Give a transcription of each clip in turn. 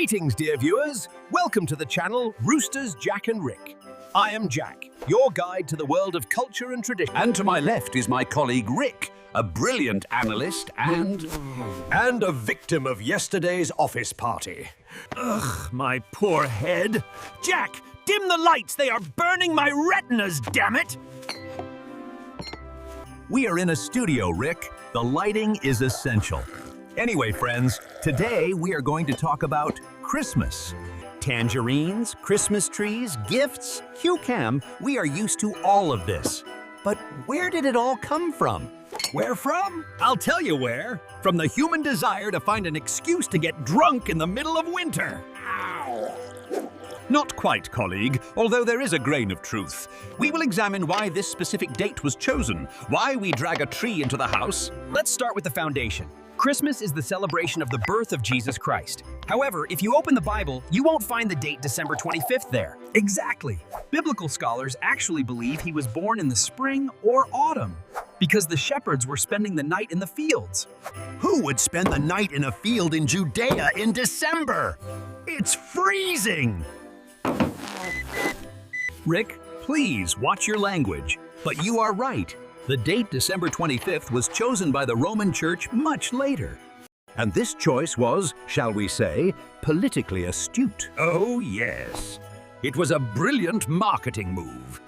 Greetings, dear viewers. Welcome to the channel Roosters, Jack and Rick. I am Jack, your guide to the world of culture and tradition. And to my left is my colleague Rick, a brilliant analyst and a victim of yesterday's office party. Ugh, my poor head. Jack, dim the lights. They are burning my retinas, damn it. We are in a studio, Rick. The lighting is essential. Anyway, friends, today we are going to talk about Christmas. Tangerines, Christmas trees, gifts, Q-Cam, we are used to all of this. But where did it all come from? Where from? I'll tell you where. From the human desire to find an excuse to get drunk in the middle of winter. not quite, colleague, although there is a grain of truth. We will examine why this specific date was chosen, why we drag a tree into the house. Let's start with the foundation. Christmas is the celebration of the birth of Jesus Christ. However, if you open the Bible, you won't find the date December 25th there. Exactly. Biblical scholars actually believe he was born in the spring or autumn, because the shepherds were spending the night in the fields. Who would spend the night in a field in Judea in December? It's freezing! Rick, please watch your language. But you are right. The date December 25th was chosen by the Roman Church much later. And this choice was, shall we say, politically astute. Oh, yes. It was a brilliant marketing move.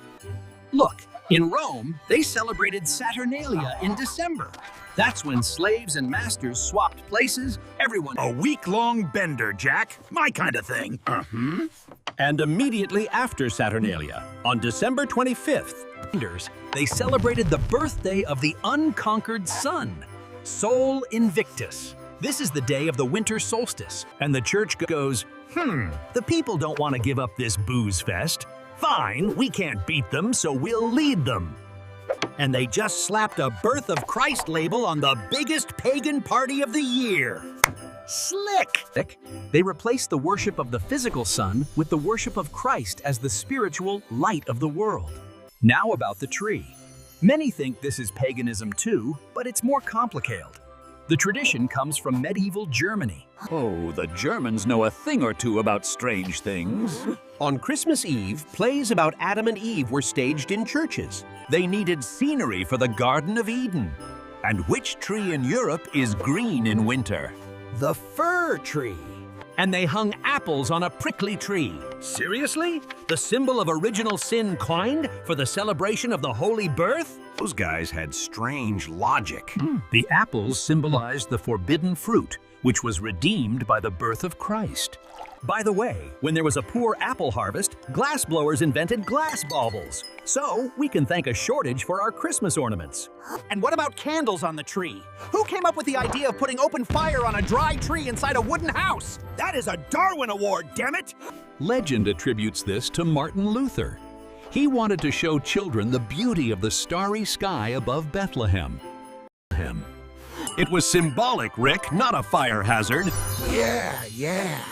Look, in Rome, they celebrated Saturnalia in December. That's when slaves and masters swapped places. Everyone... A week-long bender, Jack. My kind of thing. And immediately after Saturnalia, on December 25th, they celebrated the birthday of the unconquered sun, Sol Invictus. This is the day of the winter solstice, and the church goes, the people don't want to give up this booze fest. Fine, we can't beat them, so we'll lead them. And they just slapped a Birth of Christ label on the biggest pagan party of the year. Slick! They replaced the worship of the physical sun with the worship of Christ as the spiritual light of the world. Now about the tree. Many think this is paganism too, but it's more complicated. The tradition comes from medieval Germany. Oh, the Germans know a thing or two about strange things. On Christmas Eve, plays about Adam and Eve were staged in churches. They needed scenery for the Garden of Eden. And which tree in Europe is green in winter? The fir tree. And they hung apples on a prickly tree. Seriously? The symbol of original sin coined for the celebration of the holy birth? Those guys had strange logic. The apples symbolized the forbidden fruit, which was redeemed by the birth of Christ. By the way, when there was a poor apple harvest, glassblowers invented glass baubles. So we can thank a shortage for our Christmas ornaments. And what about candles on the tree? Who came up with the idea of putting open fire on a dry tree inside a wooden house? That is a Darwin Award, damn it! Legend attributes this to Martin Luther. He wanted to show children the beauty of the starry sky above Bethlehem. It was symbolic, Rick, not a fire hazard. Yeah.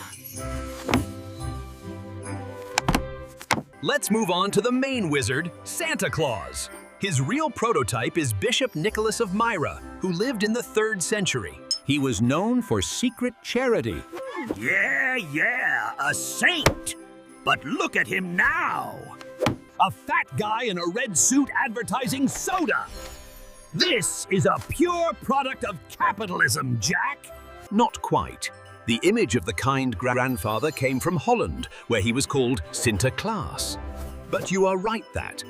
Let's move on to the main wizard, Santa Claus. His real prototype is Bishop Nicholas of Myra, who lived in the 3rd century. He was known for secret charity. Yeah, a saint. But look at him now. A fat guy in a red suit advertising soda. This is a pure product of capitalism, Jack. Not quite. The image of the kind grandfather came from Holland, where he was called Sinterklaas. But you are right that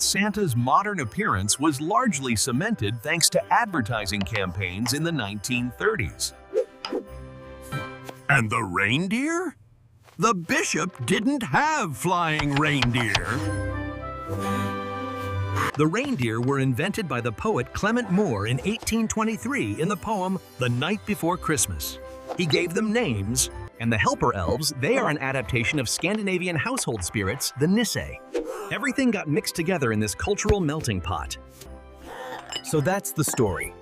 Santa's modern appearance was largely cemented thanks to advertising campaigns in the 1930s. And the reindeer? The bishop didn't have flying reindeer. The reindeer were invented by the poet Clement Moore in 1823 in the poem The Night Before Christmas. He gave them names, and the helper elves, they are an adaptation of Scandinavian household spirits, the Nisse. Everything got mixed together in this cultural melting pot. So that's the story.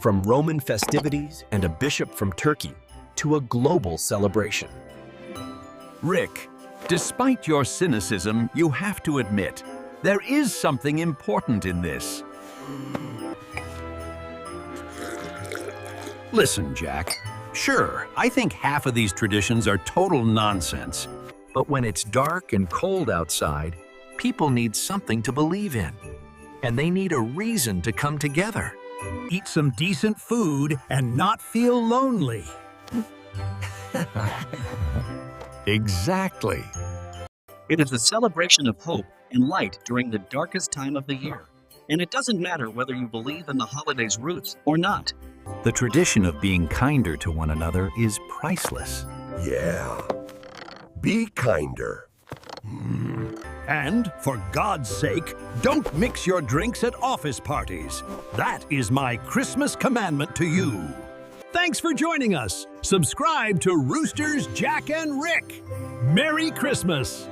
From Roman festivities and a bishop from Turkey to a global celebration. Rick, despite your cynicism, you have to admit, there is something important in this. Listen, Jack. Sure, I think half of these traditions are total nonsense. But when it's dark and cold outside, people need something to believe in. And they need a reason to come together. Eat some decent food and not feel lonely. Exactly. It is a celebration of hope and light during the darkest time of the year. And it doesn't matter whether you believe in the holiday's roots or not. The tradition of being kinder to one another is priceless. Yeah. Be kinder. And, for God's sake, don't mix your drinks at office parties. That is my Christmas commandment to you. Thanks for joining us. Subscribe to Roosters, Jack and Rick. Merry Christmas!